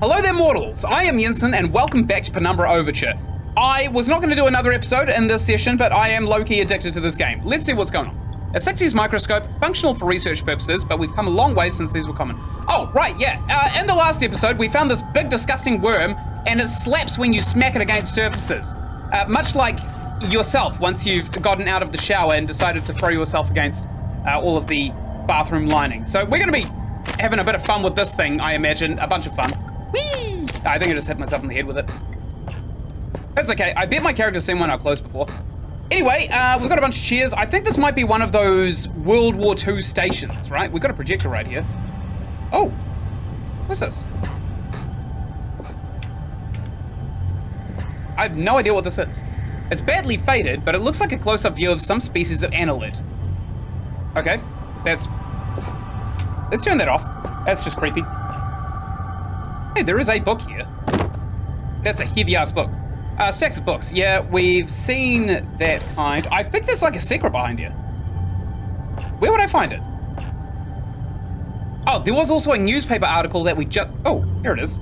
Hello there, mortals! I am Ynsin, and welcome back to Penumbra Overture. I was not going to do another episode in this session, but I am low-key addicted to this game. Let's see what's going on. A 60s microscope, functional for research purposes, but we've come a long way since these were common. Oh, right, yeah. In the last episode, we found this big, disgusting worm, and it slaps when you smack it against surfaces. Much like yourself, once you've gotten out of the shower and decided to throw yourself against all of the bathroom lining. So we're going to be having a bit of fun with this thing, I imagine. A bunch of fun. Whee! I think I just hit myself in the head with it. That's okay. I bet my character's seen one up close before. Anyway, we've got a bunch of chairs. I think this might be one of those World War II stations, right? We've got a projector right here. Oh, what's this? I have no idea what this is. It's badly faded, but it looks like a close-up view of some species of annelid. Okay, let's turn that off. That's just creepy. Hey, there is a book here. That's a heavy-ass book. Stacks of books. Yeah, we've seen that kind. I think there's like a secret behind here. Where would I find it? Oh, there was also a newspaper article that we just... Oh, here it is.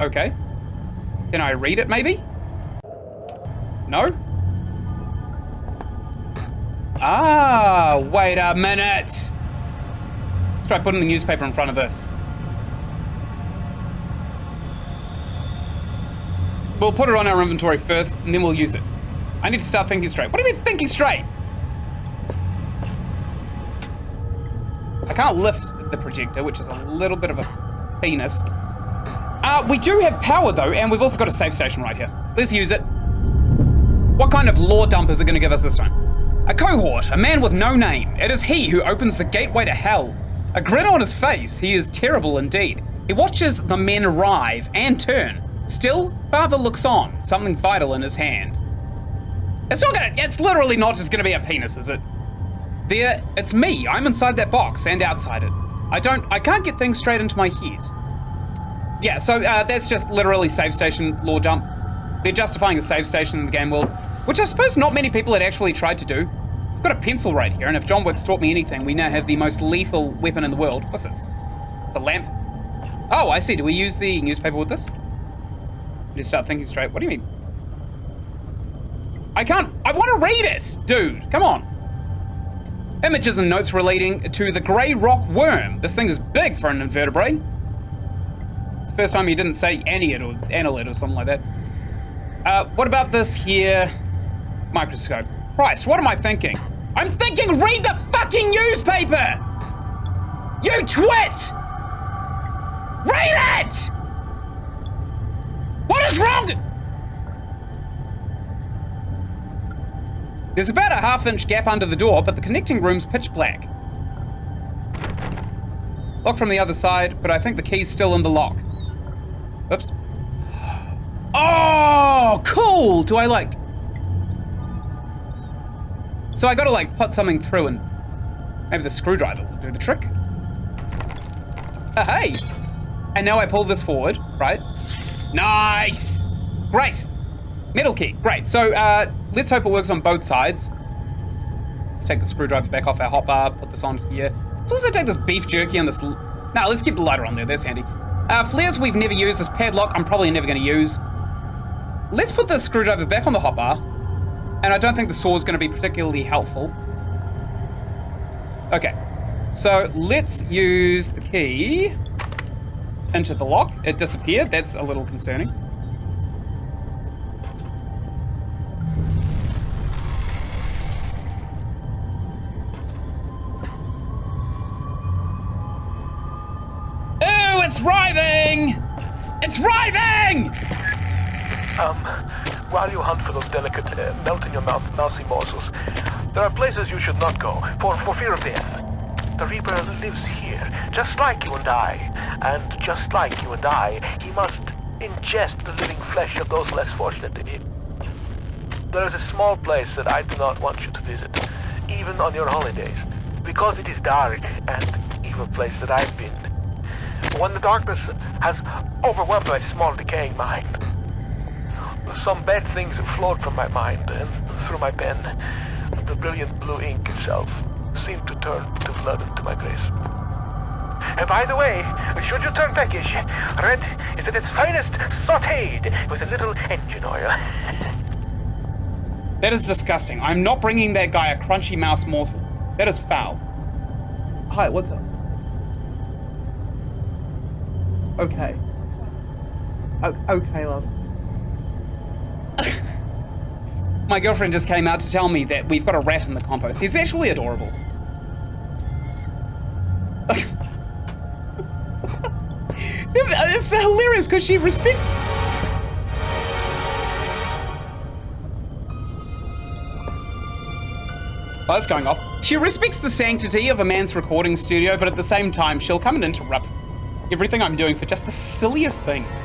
Okay. Can I read it, maybe? No? Ah, wait a minute. Let's try putting the newspaper in front of this. We'll put it on our inventory first, and then we'll use it. I need to start thinking straight. What do you mean thinking straight? I can't lift the projector, which is a little bit of a penis. We do have power, though, and we've also got a save station right here. Let's use it. What kind of lore dump is it going to give us this time? A cohort, a man with no name. It is he who opens the gateway to hell. A grin on his face, he is terrible indeed. He watches the men arrive and turn. Still, Father looks on, something vital in his hand. It's literally not just gonna be a penis, is it? There, it's me, I'm inside that box and outside it. I can't get things straight into my head. Yeah, so that's just literally save station lore dump. They're justifying a save station in the game world, which I suppose not many people had actually tried to do. I've got a pencil right here, and if John Wick's taught me anything, we now have the most lethal weapon in the world. What's this? It's a lamp. Oh, I see, do we use the newspaper with this? Just start thinking straight. What do you mean? I want to read it, dude. Come on. Images and notes relating to the grey rock worm. This thing is big for an invertebrate. It's the first time you didn't say annelid or something like that. What about this here? Microscope. Christ, what am I thinking? I'm thinking read the fucking newspaper! You twit! Read it! What is wrong? There's about a half-inch gap under the door, but the connecting room's pitch black. Lock from the other side, but I think the key's still in the lock. Oops. Oh, cool! Do I like... So I gotta like put something through and maybe the screwdriver will do the trick. Hey! And now I pull this forward, right? Nice! Great. Metal key, great. So let's hope it works on both sides. Let's take the screwdriver back off our hopper, put this on here. Let's also take this beef jerky on this... No, let's keep the lighter on there, that's handy. Flares we've never used, this padlock I'm probably never gonna use. Let's put the screwdriver back on the hopper. And I don't think the saw's gonna be particularly helpful. Okay, so let's use the key into the lock. It disappeared, that's a little concerning. Ew, it's writhing! It's writhing! While you hunt for those delicate, melt-in-your-mouth mousy morsels, there are places you should not go, for fear of death. The Reaper lives here, just like you and I. And just like you and I, he must ingest the living flesh of those less fortunate than him. There is a small place that I do not want you to visit, even on your holidays, because it is dark and evil place that I've been. When the darkness has overwhelmed my small decaying mind, some bad things have flowed from my mind and through my pen. The brilliant blue ink itself seemed to turn to blood into my grasp. And by the way, should you turn peckish, red is at its finest sautéed with a little engine oil. That is disgusting. I'm not bringing that guy a crunchy mouse morsel. That is foul. Hi, what's up? Okay. Okay, love. My girlfriend just came out to tell me that we've got a rat in the compost. He's actually adorable. It's hilarious because she respects... Oh, that's going off. She respects the sanctity of a man's recording studio, but at the same time, she'll come and interrupt everything I'm doing for just the silliest things.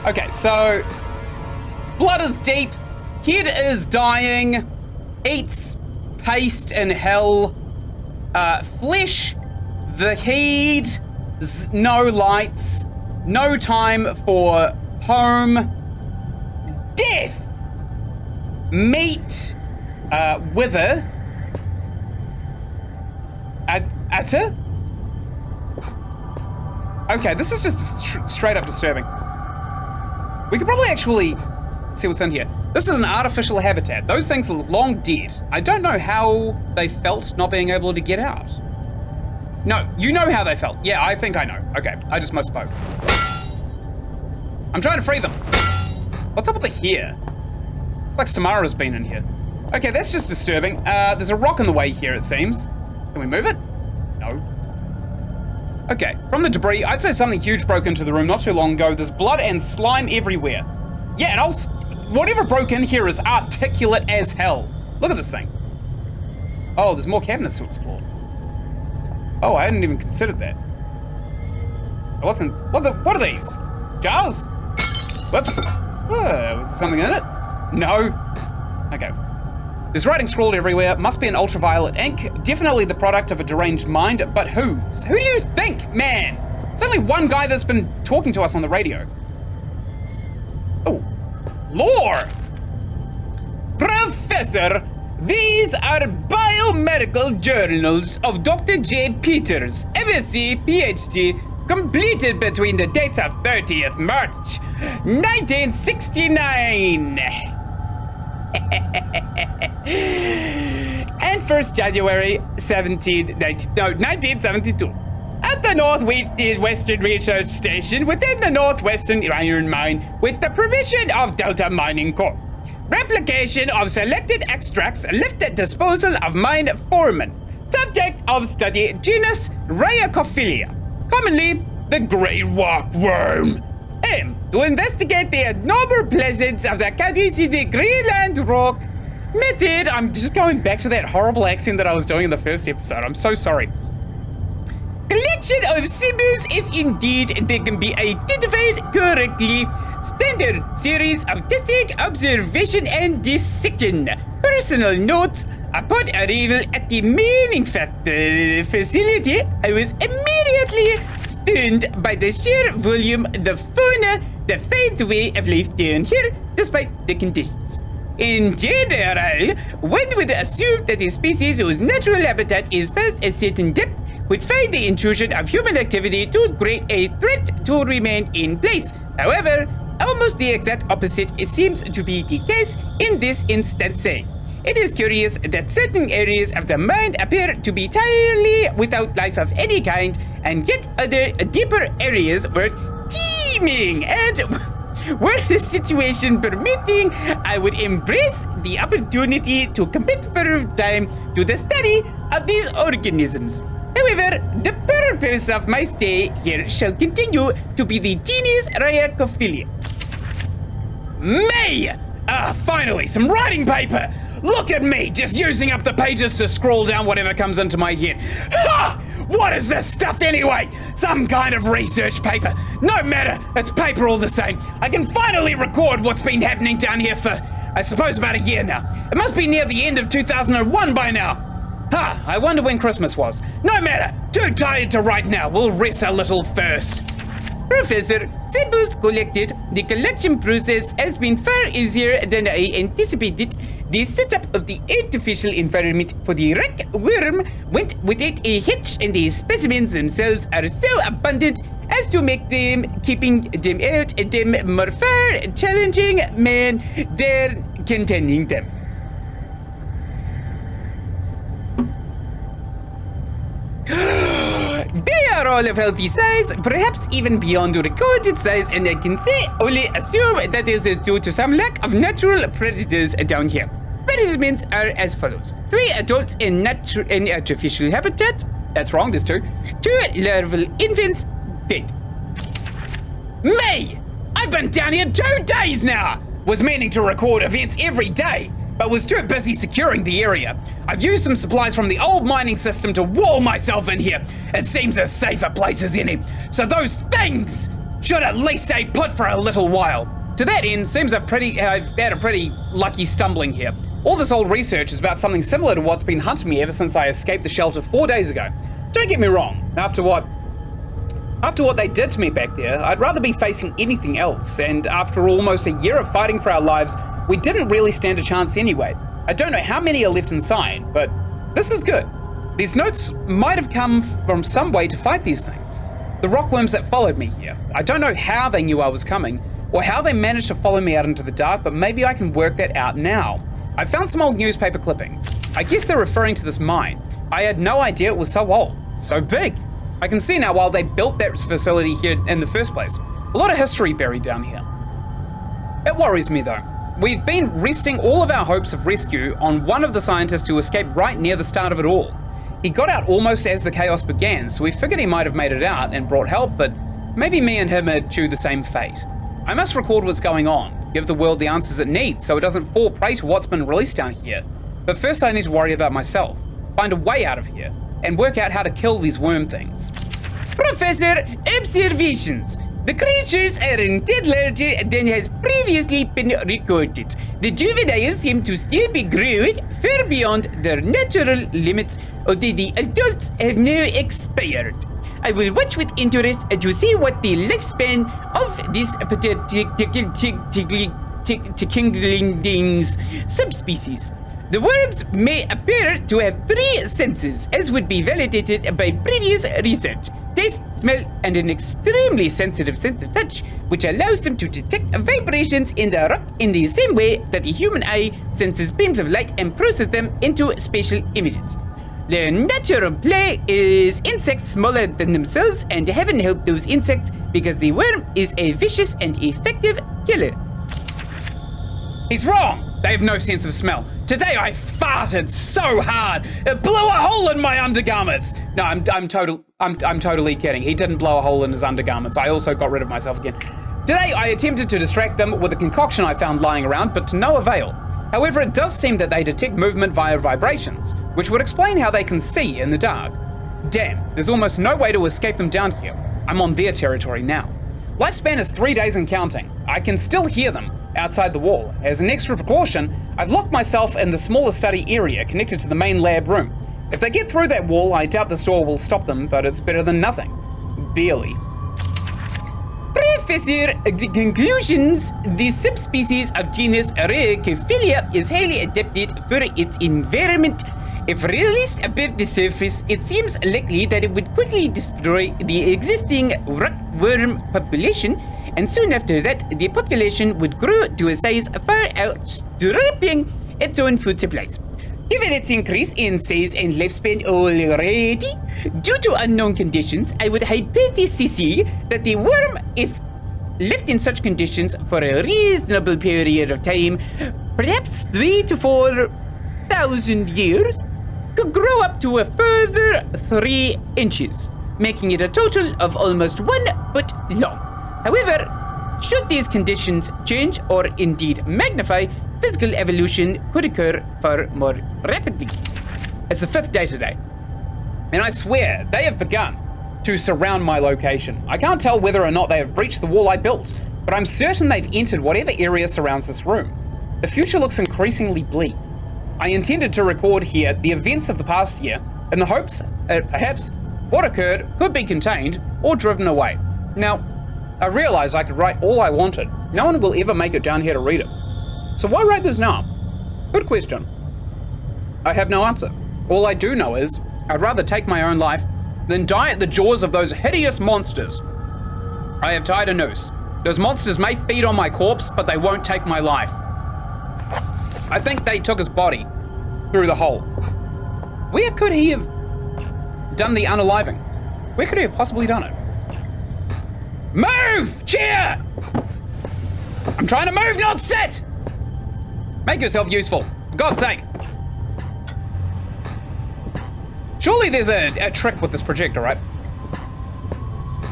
Okay, so... Blood is deep. Head is dying. Eats paste in hell. Flesh. The heed. No lights. No time for home. Death. Meat. Wither. Atta? Okay, this is just straight up disturbing. We could probably actually see what's in here. This is an artificial habitat. Those things are long dead. I don't know how they felt not being able to get out. No, you know how they felt. Yeah, I think I know. Okay, I just misspoke. I'm trying to free them. What's up with the here? It's like Samara's been in here. Okay, that's just disturbing. There's a rock in the way here, it seems. Can we move it? No. Okay, from the debris, I'd say something huge broke into the room not too long ago. There's blood and slime everywhere. Yeah, and whatever broke in here is articulate as hell. Look at this thing. Oh, there's more cabinets to explore. Oh, I hadn't even considered that. What are these? Jars? Whoops. Was there something in it? No. Okay. There's writing scrawled everywhere. Must be an ultraviolet ink. Definitely the product of a deranged mind, but whose? Who do you think, man? It's only one guy that's been talking to us on the radio. Oh, lore! Professor, these are biomedical journals of Dr. J. Peters, MSc, PhD, completed between the dates of 30th March, 1969. And 1st January 1972 at the Northwestern Research Station within the Northwestern Iron Mine with the permission of Delta Mining Corp. Replication of selected extracts left at disposal of mine foreman. Subject of study genus Rhacophilia, commonly the Grey Rock Worm. Aim to investigate the abnormal presence of the Cadicidi Greenland rock. Method, I'm just going back to that horrible accent that I was doing in the first episode. I'm so sorry. Collection of symbols, if indeed they can be identified correctly. Standard series of testing, observation, and dissection. Personal notes. Upon arrival at the mining facility, I was immediately stunned by the sheer volume, the fauna, the fades way of life down here, despite the conditions. In general, one would assume that a species whose natural habitat is past a certain depth would find the intrusion of human activity too great a threat to remain in place. However, almost the exact opposite seems to be the case in this instance. It is curious that certain areas of the mind appear to be entirely without life of any kind, and yet other deeper areas were teeming, and were the situation permitting, I would embrace the opportunity to commit further time to the study of these organisms. However, the purpose of my stay here shall continue to be the genus Rhacophilia. Finally, some writing paper! Look at me, just using up the pages to scroll down whatever comes into my head. Ha! What is this stuff anyway? Some kind of research paper. No matter, it's paper all the same. I can finally record what's been happening down here for, I suppose, about a year now. It must be near the end of 2001 by now. I wonder when Christmas was. No matter, too tired to write now. We'll rest a little first. Professor, samples collected. The collection process has been far easier than I anticipated. The setup of the artificial environment for the wreck worm went without a hitch, and the specimens themselves are so abundant as to make keeping them out more far challenging than containing them. They are all of healthy size, perhaps even beyond recorded size, and I can only assume that this is due to some lack of natural predators down here. Specimens are as follows: 3 adults in artificial habitat. That's wrong, there's 2. 2 larval infants dead. Me! I've been down here 2 days now! Was meaning to record events every day, but was too busy securing the area. I've used some supplies from the old mining system to wall myself in here. It seems as safe a place as any, so those things should at least stay put for a little while. To that end, seems I've had a pretty lucky stumbling here. All this old research is about something similar to what's been hunting me ever since I escaped the shelter 4 days ago. Don't get me wrong, after what they did to me back there, I'd rather be facing anything else, and after almost a year of fighting for our lives, we didn't really stand a chance anyway. I don't know how many are left inside, but this is good. These notes might have come from some way to fight these things. The rockworms that followed me here. I don't know how they knew I was coming, or how they managed to follow me out into the dark, but maybe I can work that out now. I found some old newspaper clippings. I guess they're referring to this mine. I had no idea it was so old, so big. I can see now why they built that facility here in the first place. A lot of history buried down here. It worries me though. We've been resting all of our hopes of rescue on one of the scientists who escaped right near the start of it all. He got out almost as the chaos began, so we figured he might have made it out and brought help, but maybe me and him are due the same fate. I must record what's going on, give the world the answers it needs so it doesn't fall prey to what's been released down here. But first I need to worry about myself, find a way out of here, and work out how to kill these worm things. Professor, observations. The creatures are indeed larger than has previously been recorded. The juveniles seem to still be growing far beyond their natural limits, although the adults have now expired. I will watch with interest to see what the lifespan of this Tingling's subspecies. The worms may appear to have 3 senses, as would be validated by previous research: taste, smell, and an extremely sensitive sense of touch, which allows them to detect vibrations in the rock in the same way that the human eye senses beams of light and processes them into spatial images. Their natural prey is insects smaller than themselves, and heaven help those insects because the worm is a vicious and effective killer. He's wrong! They have no sense of smell. Today I farted so hard, it blew a hole in my undergarments. No, I'm totally kidding. He didn't blow a hole in his undergarments. I also got rid of myself again. Today I attempted to distract them with a concoction I found lying around, but to no avail. However, it does seem that they detect movement via vibrations, which would explain how they can see in the dark. Damn, there's almost no way to escape them down here. I'm on their territory now. Lifespan is 3 days and counting. I can still hear them outside the wall. As an extra precaution, I've locked myself in the smaller study area connected to the main lab room. If they get through that wall, I doubt this door will stop them, but it's better than nothing. Barely. Professor, the conclusions: the subspecies of genus Racophilia is highly adapted for its environment. If released above the surface, it seems likely that it would quickly destroy the existing rockworm population, and soon after that, the population would grow to a size far outstripping its own food supplies. Given its increase in size and lifespan already, due to unknown conditions, I would hypothesize that the worm, if left in such conditions for a reasonable period of time, perhaps 3,000 to 4,000 years, could grow up to a further 3 inches, making it a total of almost 1 foot long. However, should these conditions change or indeed magnify, physical evolution could occur far more rapidly. It's the 5th day today, and I swear they have begun to surround my location. I can't tell whether or not they have breached the wall I built, but I'm certain they've entered whatever area surrounds this room. The future looks increasingly bleak. I intended to record here the events of the past year in the hopes that perhaps what occurred could be contained or driven away. Now, I realized I could write all I wanted. No one will ever make it down here to read it. So why write this now? Good question. I have no answer. All I do know is, I'd rather take my own life than die at the jaws of those hideous monsters. I have tied a noose. Those monsters may feed on my corpse, but they won't take my life. I think they took his body through the hole. Where could he have done the unaliving? Where could he have possibly done it? Move! Cheer! I'm trying to move, not sit! Make yourself useful, for God's sake. Surely there's a trick with this projector, right?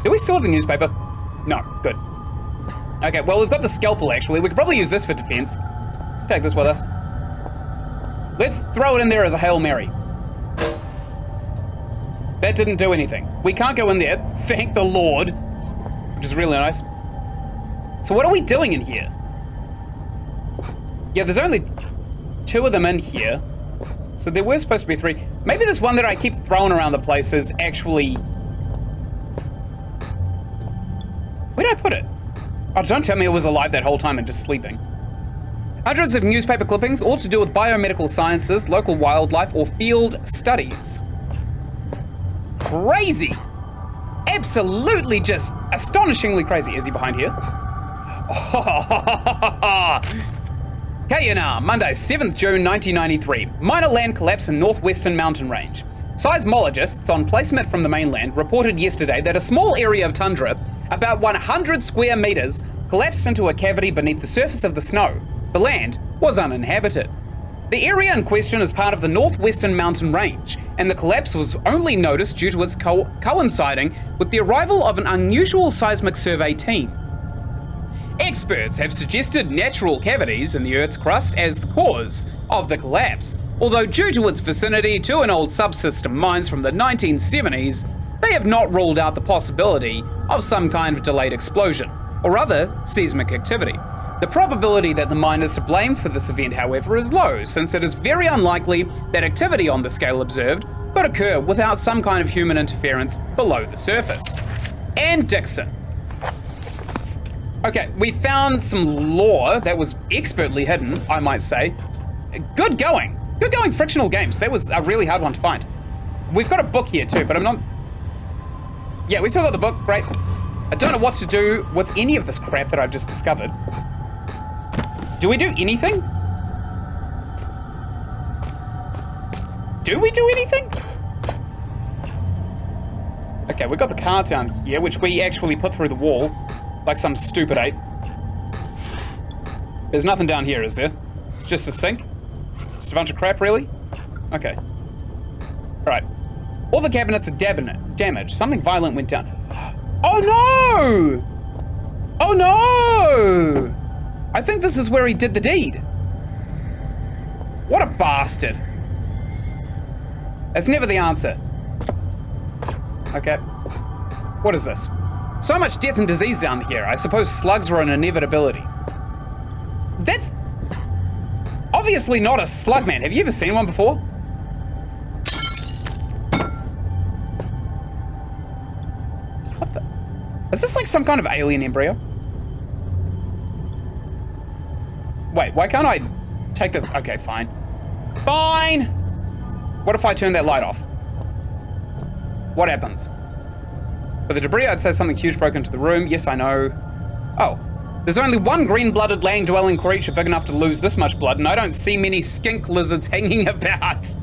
Do we still have the newspaper? No, good. Okay, well, we've got the scalpel, actually. We could probably use this for defense. Let's take this with us. Let's throw it in there as a Hail Mary. That didn't do anything. We can't go in there, thank the Lord, which is really nice. So what are we doing in here? Yeah, there's only 2 of them in here. So there were supposed to be 3. Maybe this one that I keep throwing around the place is actually... Where did I put it? Oh, don't tell me it was alive that whole time and just sleeping. Hundreds of newspaper clippings, all to do with biomedical sciences, local wildlife, or field studies. Crazy! Absolutely just astonishingly crazy. Is he behind here? KNR, Monday, 7th June 1993. Minor land collapse in northwestern mountain range. Seismologists on placement from the mainland reported yesterday that a small area of tundra, about 100 square meters, collapsed into a cavity beneath the surface of the snow. The land was uninhabited. The area in question is part of the northwestern mountain range, and the collapse was only noticed due to its coinciding with the arrival of an unusual seismic survey team. Experts have suggested natural cavities in the Earth's crust as the cause of the collapse, although due to its vicinity to an old subsystem mines from the 1970s, they have not ruled out the possibility of some kind of delayed explosion, or other seismic activity. The probability that the mine is to blame for this event, however, is low, since it is very unlikely that activity on the scale observed could occur without some kind of human interference below the surface. And Dixon. Okay, we found some lore that was expertly hidden, I might say. Good going. Good going, Frictional Games. That was a really hard one to find. We've got a book here too, but I'm not... Yeah, we still got the book, great. I don't know what to do with any of this crap that I've just discovered. Do we do anything? Do we do anything? Okay, we got the car down here, which we actually put through the wall, like some stupid ape. There's nothing down here, is there? It's just a sink? Just a bunch of crap, really? Okay. Alright. All the cabinets are damaged. Something violent went down. Oh no! Oh no! I think this is where he did the deed. What a bastard. That's never the answer. Okay. What is this? So much death and disease down here. I suppose slugs were an inevitability. That's obviously not a slug, man. Have you ever seen one before? What the? Is this like some kind of alien embryo? Wait, why can't I take the... Okay, fine. Fine! What if I turn that light off? What happens? For the debris, I'd say something huge broke into the room. Yes, I know. Oh. There's only one green-blooded land-dwelling creature big enough to lose this much blood, and I don't see many skink lizards hanging about.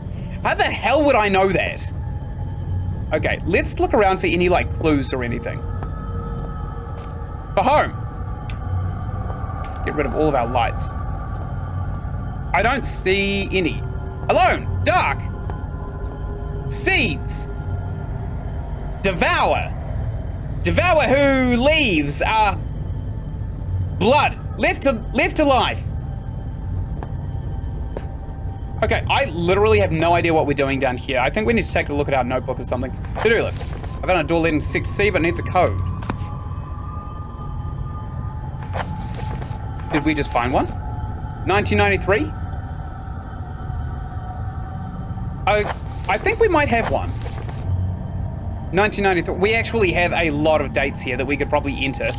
How the hell would I know that? Okay, let's look around for any, like, clues or anything. For home. Let's get rid of all of our lights. I don't see any. Alone. Dark. Seeds. Devour. Devour who leaves. Blood. Left to life. Okay, I literally have no idea what we're doing down here. I think we need to take a look at our notebook or something. To-do list. I found a door leading to Sector C, but needs a code. Did we just find one? 1993? I think we might have one. 1993. We actually have a lot of dates here that we could probably enter.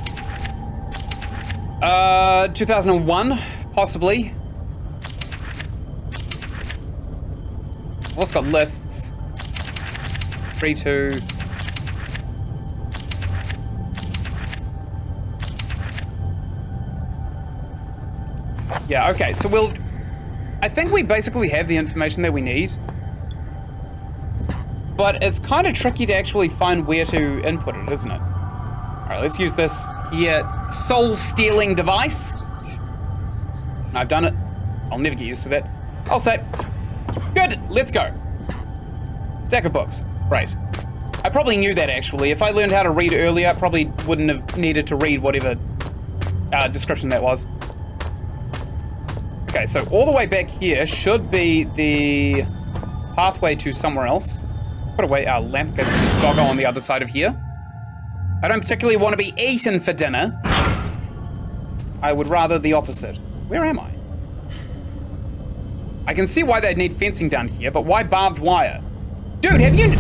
2001, possibly. We've also got lists. 3, 2. Yeah, okay, so we'll... I think we basically have the information that we need. But it's kind of tricky to actually find where to input it, isn't it? Alright, let's use this here soul-stealing device. I've done it. I'll never get used to that. I'll say. Good, let's go. Stack of books. Great. I probably knew that, actually. If I learned how to read earlier, I probably wouldn't have needed to read whatever description that was. Okay, so all the way back here should be the pathway to somewhere else. Put away our lamp because there's a doggo on the other side of here. I don't particularly want to be eaten for dinner. I would rather the opposite. Where am I? I can see why they'd need fencing down here, but why barbed wire? Dude, have you...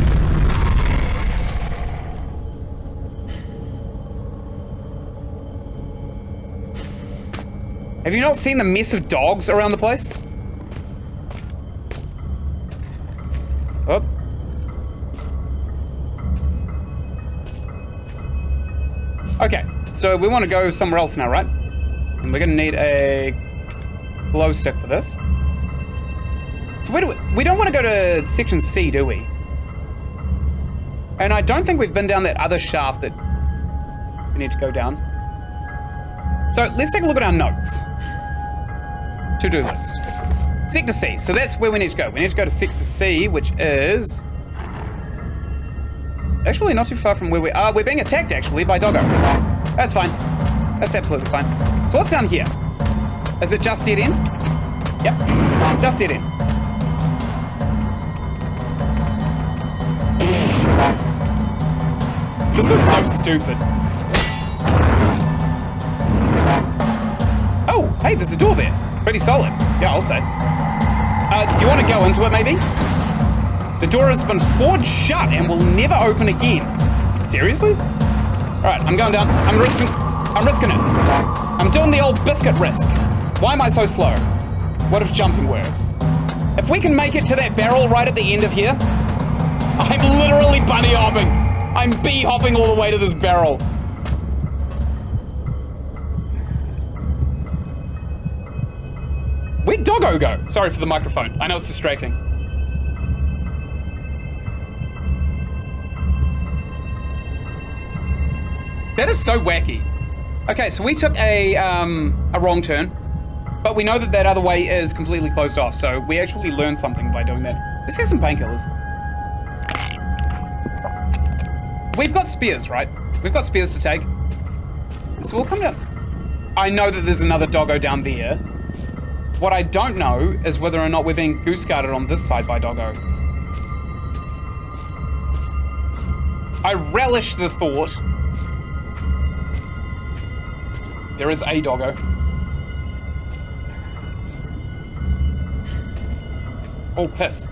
Have you not seen the mess of dogs around the place? Oh. Okay, so we want to go somewhere else now, right? And we're gonna need a glow stick for this. So where do we don't want to go to section C, do we? And I don't think we've been down that other shaft that we need to go down. So let's take a look at our notes. To-do list. Sector C, so that's where we need to go. We need to go to Sector C, which is... actually not too far from where we are. We're being attacked, actually, by Doggo. That's fine. That's absolutely fine. So what's down here? Is it just dead end? Yep, just dead end. This is so stupid. Oh, hey, there's a door there. Pretty solid. Yeah, I'll say. Do you want to go into it, maybe? The door has been forged shut and will never open again. Seriously? Alright, I'm going down. I'm risking it. I'm doing the old biscuit risk. Why am I so slow? What if jumping works? If we can make it to that barrel right at the end of here, I'm literally bunny hopping. I'm bee hopping all the way to this barrel. Where'd Doggo go? Sorry for the microphone. I know it's distracting. That is so wacky. Okay, so we took a wrong turn, but we know that that other way is completely closed off, so we actually learned something by doing that. Let's get some painkillers. We've got spears, right? We've got spears to take. So we'll come down. I know that there's another Doggo down there. What I don't know is whether or not we're being goose guarded on this side by Doggo. I relish the thought. There is a Doggo. Oh, piss.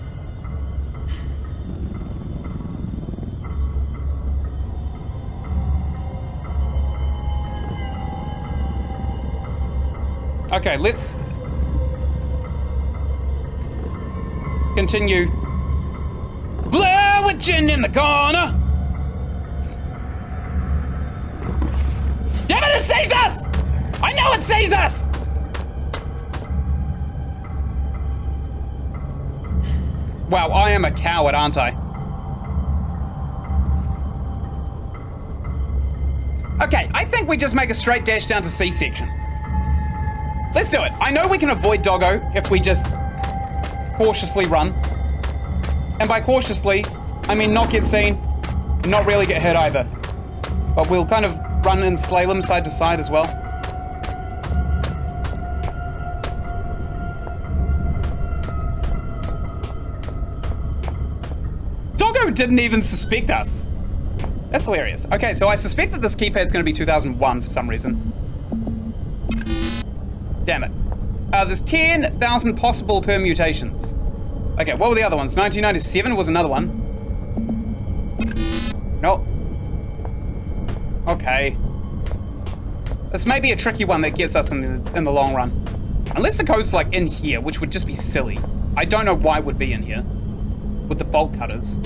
Okay, let's continue. Blair Witching in the corner. Damn it, it sees us! I know it sees us! Wow, I am a coward, aren't I? Okay, I think we just make a straight dash down to C section. Let's do it. I know we can avoid Doggo if we just cautiously run. And by cautiously, I mean not get seen, and not really get hurt either. But we'll kind of run and slalom side to side as well. Doggo didn't even suspect us. That's hilarious. Okay, so I suspect that this keypad's gonna be 2001 for some reason. Damn it. There's 10,000 possible permutations. Okay, what were the other ones? 1997 was another one. Nope. Okay. This may be a tricky one that gets us in the long run. Unless the code's like in here, which would just be silly. I don't know why it would be in here. With the bolt cutters.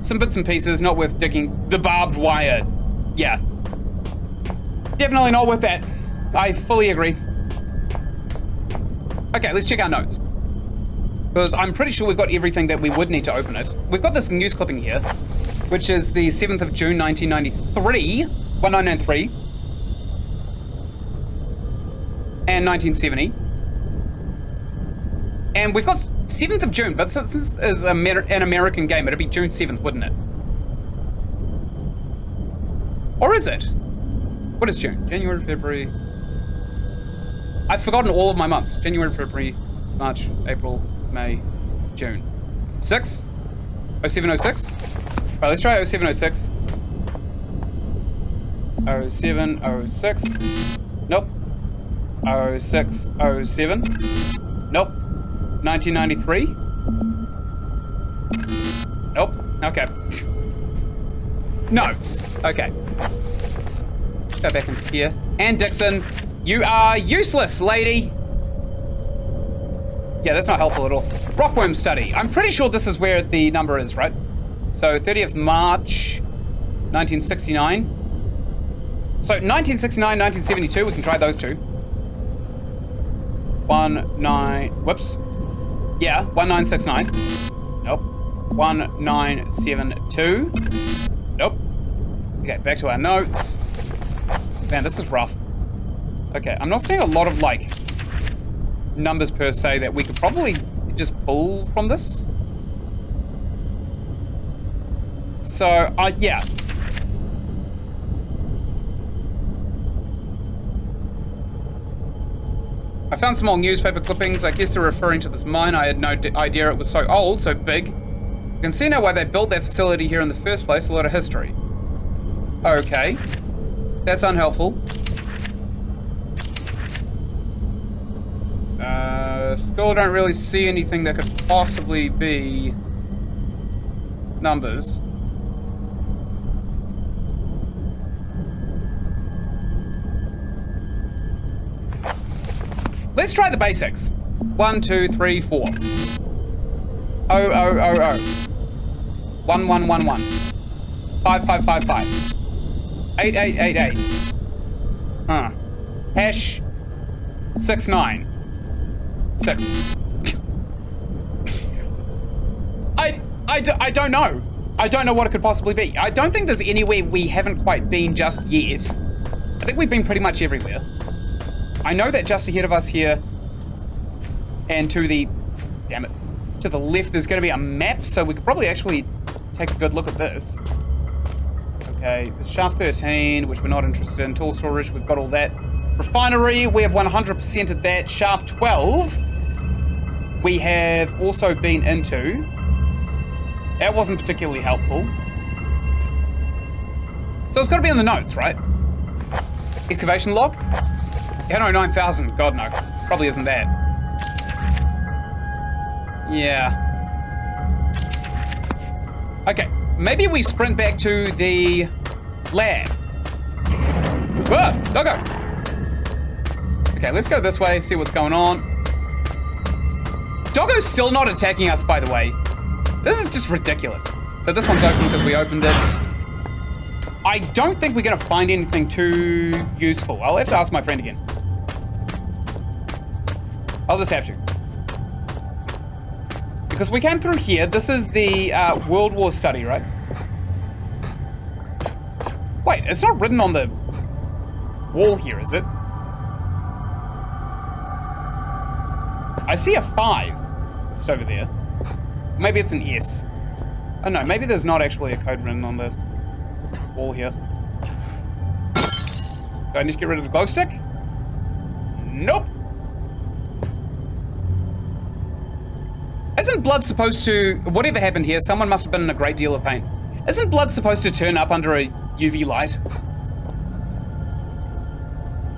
Some bits and pieces, not worth digging. The barbed wire. Yeah. Definitely not worth that. I fully agree. Okay, let's check our notes. Because I'm pretty sure we've got everything that we would need to open it. We've got this news clipping here, which is the 7th of June, 1993. 1993. And 1970. And we've got 7th of June, but since this is an American game, it'd be June 7th, wouldn't it? Or is it? What is June? January, February. I've forgotten all of my months. January, February, March, April, May, June. 6? 0706? Alright, let's try 0706. 0706. Nope. 0607. Nope. 1993. Nope. Okay. Notes. Okay. Go back into here. And Dixon, you are useless, lady. Yeah, that's not helpful at all. Rockworm study. I'm pretty sure this is where the number is, right? So 30th March, 1969. So 1969, 1972, we can try those two. 1969. Nope. 1972. Nope. Okay, back to our notes. Man, this is rough. Okay, I'm not seeing a lot of, like, numbers per se that we could probably just pull from this. So, yeah. I found some old newspaper clippings. I guess they're referring to this mine. I had no idea it was so old, so big. You can see now why they built that facility here in the first place. A lot of history. Okay. That's unhelpful. Still don't really see anything that could possibly be numbers. Let's try the basics. 1, 2, 3, 4. 0, 0, 0, 0. 1, 1, 1, 1. 5, 5, 5, 5. 8, 8, 8, 8. Huh. Hash 6, 9. 6. I don't know. I don't know what it could possibly be. I don't think there's anywhere we haven't quite been just yet. I think we've been pretty much everywhere. I know that just ahead of us here and to the, damn it, to the left there's going to be a map, so we could probably actually take a good look at this. Okay, shaft 13, which we're not interested in. Tool storage, we've got all that. Refinery, we have 100% of that. Shaft 12, we have also been into. That wasn't particularly helpful. So it's got to be in the notes, right? Excavation log? Yeah, no, 9,000. God, no. Probably isn't that. Yeah. Okay, maybe we sprint back to the lab. Whoa, doggo. Okay, let's go this way, see what's going on. Doggo's still not attacking us, by the way. This is just ridiculous. So this one's open because we opened it. I don't think we're gonna find anything too useful. I'll have to ask my friend again. I'll just have to. Because we came through here. This is the World War study, right? Wait, it's not written on the wall here, is it? I see a 5 just over there. Maybe it's an S. Oh no, maybe there's not actually a code written on the wall here. Do I need to get rid of the glow stick? Nope. Isn't blood supposed to... Whatever happened here, someone must have been in a great deal of pain. Isn't blood supposed to turn up under a UV light?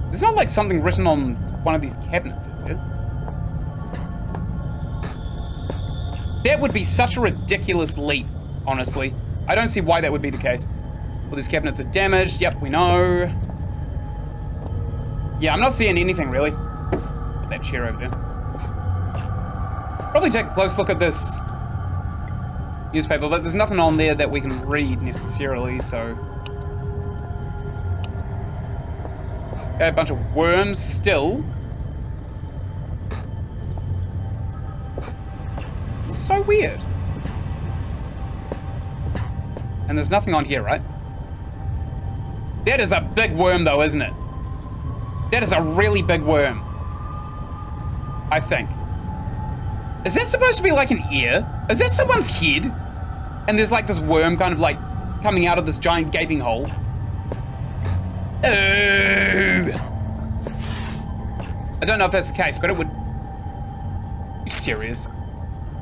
There's not like something written on one of these cabinets, is there? That would be such a ridiculous leap, honestly. I don't see why that would be the case. All these cabinets are damaged. Yep, we know. Yeah, I'm not seeing anything, really. Put that chair over there. Probably take a close look at this newspaper, but there's nothing on there that we can read necessarily, so... Okay, a bunch of worms still. This is so weird. And there's nothing on here, right? That is a big worm, though, isn't it? That is a really big worm. I think. Is that supposed to be like an ear? Is that someone's head? And there's like this worm kind of like coming out of this giant gaping hole. I don't know if that's the case, but it would... Are you serious?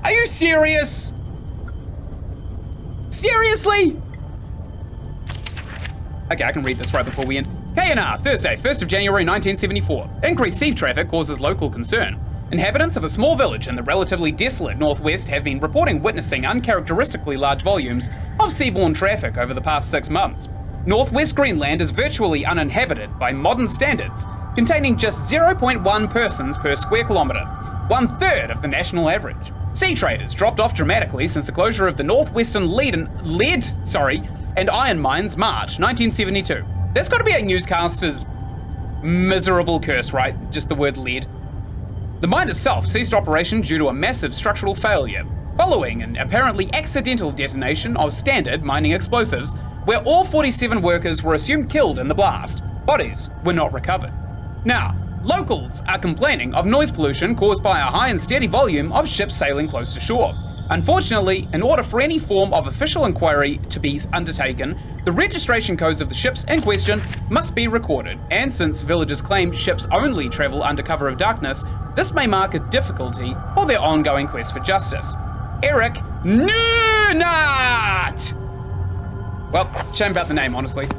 Are you serious? Seriously? Okay, I can read this right before we end. KNR, Thursday, 1st of January 1974. Increased sea traffic causes local concern. Inhabitants of a small village in the relatively desolate northwest have been reporting witnessing uncharacteristically large volumes of seaborne traffic over the past 6 months. Northwest Greenland is virtually uninhabited by modern standards, containing just 0.1 persons per square kilometre, 1/3 of the national average. Sea trade has dropped off dramatically since the closure of the Northwestern lead and iron mines March 1972. That's got to be a newscaster's miserable curse, right? Just the word lead. The mine itself ceased operation due to a massive structural failure, following an apparently accidental detonation of standard mining explosives, where all 47 workers were assumed killed in the blast. Bodies were not recovered. Now, locals are complaining of noise pollution caused by a high and steady volume of ships sailing close to shore. Unfortunately, in order for any form of official inquiry to be undertaken, the registration codes of the ships in question must be recorded, and since villagers claim ships only travel under cover of darkness, this may mark a difficulty for their ongoing quest for justice. Eric Nunat! Well, shame about the name, honestly.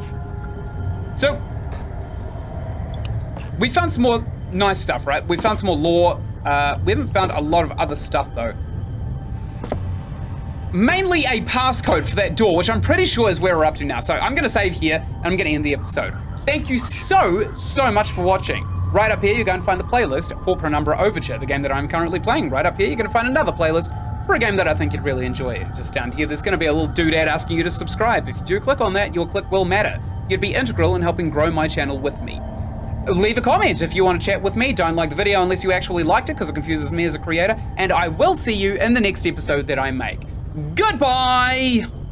So, we found some more nice stuff, right? We found some more lore. We haven't found a lot of other stuff, though. Mainly a passcode for that door, which I'm pretty sure is where we're up to now. So I'm going to save here, and I'm going to end the episode. Thank you so much for watching. Right up here, you're going to find the playlist for Penumbra Overture, the game that I'm currently playing. Right up here, you're going to find another playlist for a game that I think you'd really enjoy. Just down here, there's going to be a little doodad asking you to subscribe. If you do click on that, your click will matter. You'd be integral in helping grow my channel with me. Leave a comment if you want to chat with me. Don't like the video unless you actually liked it, because it confuses me as a creator. And I will see you in the next episode that I make. Goodbye!